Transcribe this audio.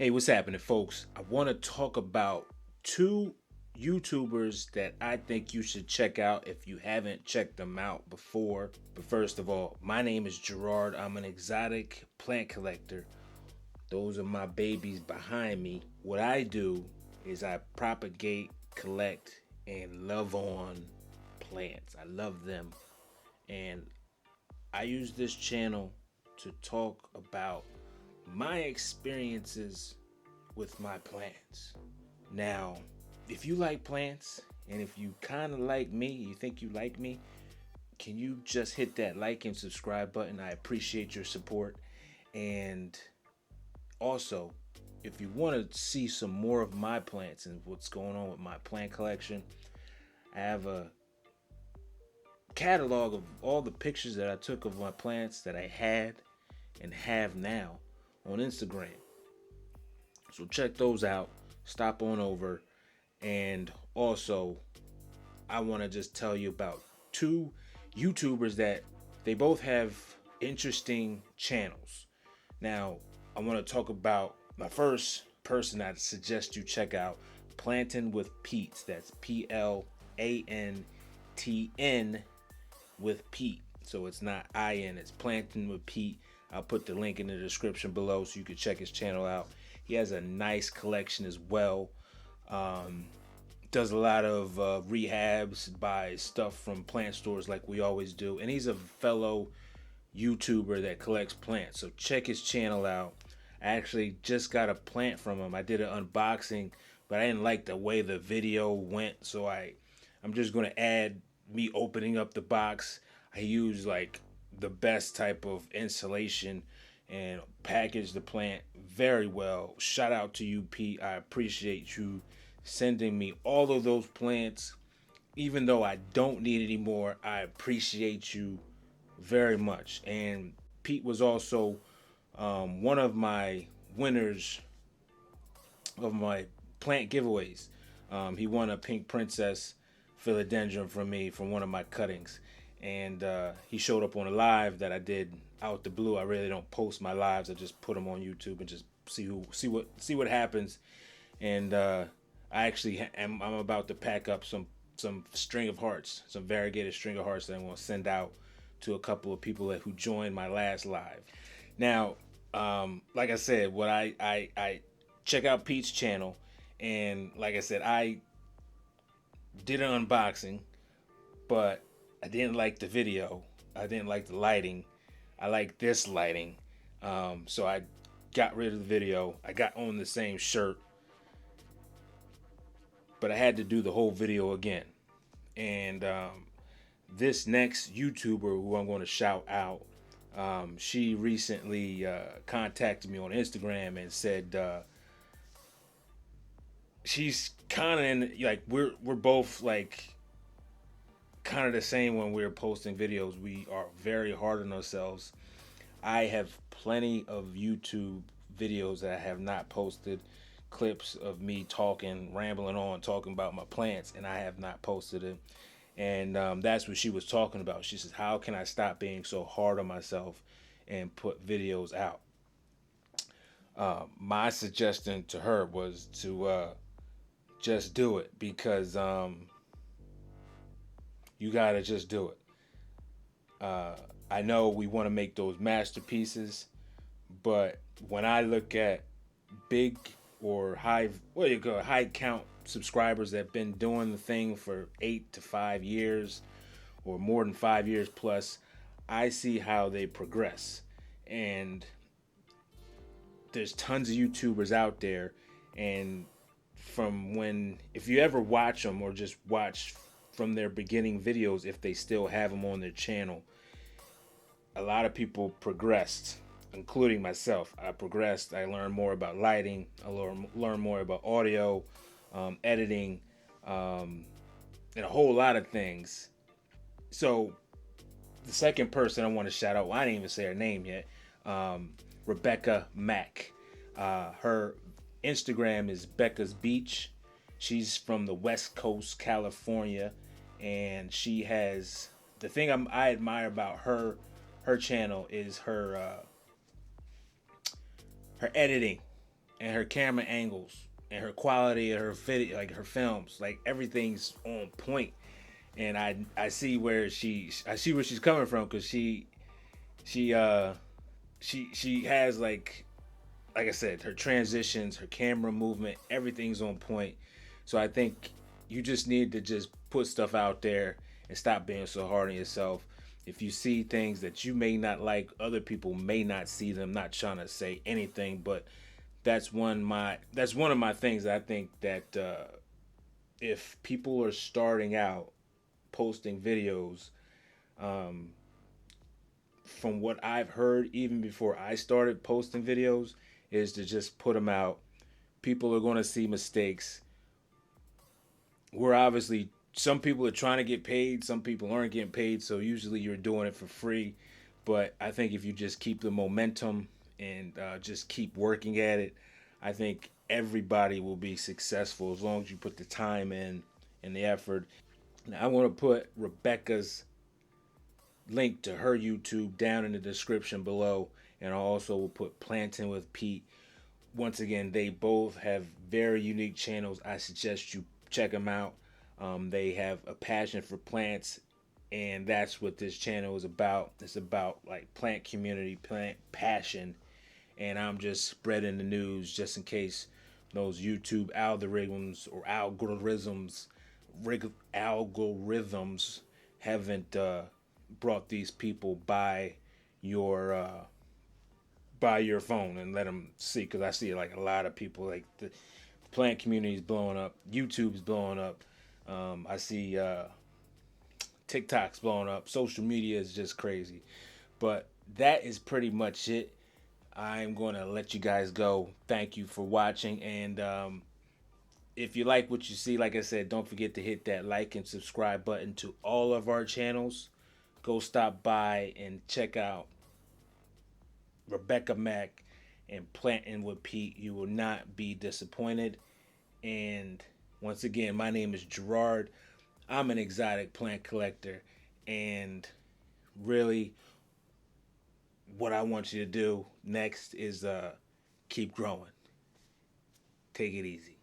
Hey, what's happening, folks? I want to talk about two YouTubers that I think you should check out if you haven't checked them out before. But first of all, my name is Gerard. I'm an exotic plant collector. Those are my babies behind me. What I do is I propagate, collect, and love on plants. I love them. And I use this channel to talk about my experiences with my plants. Now, if you like plants and if you kind of like me, you think you like me, can you just hit that like and subscribe button? I appreciate your support. And also, if you want to see some more of my plants and what's going on with my plant collection, I have a catalog of all the pictures that I took of my plants that I had and have now on Instagram. So check those out. Stop on over. And also, I want to just tell you about two YouTubers that they both have interesting channels. Now, I want to talk about my first person I suggest you check out, Plantn Wit Pete. That's Plantn with Pete. So it's not IN, it's Plantn Wit Pete. I'll put the link in the description below so you can check his channel out. He has a nice collection as well. Does a lot of rehabs, buys stuff from plant stores like we always do. And he's a fellow YouTuber that collects plants. So check his channel out. I actually just got a plant from him. I did an unboxing, but I didn't like the way the video went. So I'm just going to add me opening up the box. I use like the best type of insulation and package the plant very well. Shout out to you, Pete. I appreciate you sending me all of those plants. Even though I don't need any more, I appreciate you very much. And Pete was also one of my winners of my plant giveaways. He won a pink princess philodendron from me from one of my cuttings. And he showed up on a live that I did out the blue. I really don't post my lives. I just put them on YouTube and just see what happens. And I actually I'm about to pack up some string of hearts, some variegated string of hearts that I'm going to send out to a couple of people who joined my last live. Now, like I said, what I check out Pete's channel, and like I said, I did an unboxing, but I didn't like the video. I didn't like the lighting. I like this lighting. So I got rid of the video. I got on the same shirt, but I had to do the whole video again. And this next YouTuber who I'm going to shout out, she recently contacted me on Instagram and said she's kind of in, like, we're both like kind of the same when we're posting videos. We are very hard on ourselves. I have plenty of YouTube videos that I have not posted, clips of me talking, rambling on, talking about my plants, and I have not posted it. And that's what she was talking about. She says, how can I stop being so hard on myself and put videos out? My suggestion to her was to just do it, because you gotta just do it. I know we want to make those masterpieces, but when I look at big or high count subscribers that have been doing the thing for 8 to 5 years or more than 5 years plus, I see how they progress. And there's tons of YouTubers out there, and if you ever watch them or just watch from their beginning videos, if they still have them on their channel, a lot of people progressed, including myself. I progressed. I learned more about lighting. I learned more about audio, editing, and a whole lot of things. So the second person I want to shout out, well, I didn't even say her name yet, Rebekah Mack. Her Instagram is Becca's Beach. She's from the West Coast, California, and she has, the thing I admire about her channel is her editing and her camera angles and her quality of her video, like her films, like everything's on point. And I see where she's coming from, because she uh she has like I said, her transitions, her camera movement, everything's on point. So I think you just need to just put stuff out there and stop being so hard on yourself. If you see things that you may not like, other people may not see them. Not trying to say anything, but that's one of my things. I think that if people are starting out posting videos, um, from what I've heard, even before I started posting videos, is to just put them out. People are going to see mistakes. We're obviously, some people are trying to get paid, some people aren't getting paid, so usually you're doing it for free. But I think if you just keep the momentum and just keep working at it, I think everybody will be successful as long as you put the time in and the effort. Now, I want to put Rebekah's link to her YouTube down in the description below, and I also will put Plantn Wit Pete. Once again, they both have very unique channels. I suggest you check them out. They have a passion for plants, and that's what this channel is about. It's about like plant community, plant passion, and I'm just spreading the news just in case those YouTube algorithms haven't brought these people by your phone and let them see, because I see like a lot of people, like the plant community is blowing up, YouTube's blowing up, I see TikTok's blowing up, social media is just crazy. But that is pretty much it. I'm going to let you guys go. Thank you for watching, and if you like what you see, like I said, don't forget to hit that like and subscribe button to all of our channels. Go stop by and check out Rebekah Mack and Plantn Wit Pete. You will not be disappointed. And once again, my name is Gerard. I'm an exotic plant collector, and really what I want you to do next is keep growing. Take it easy.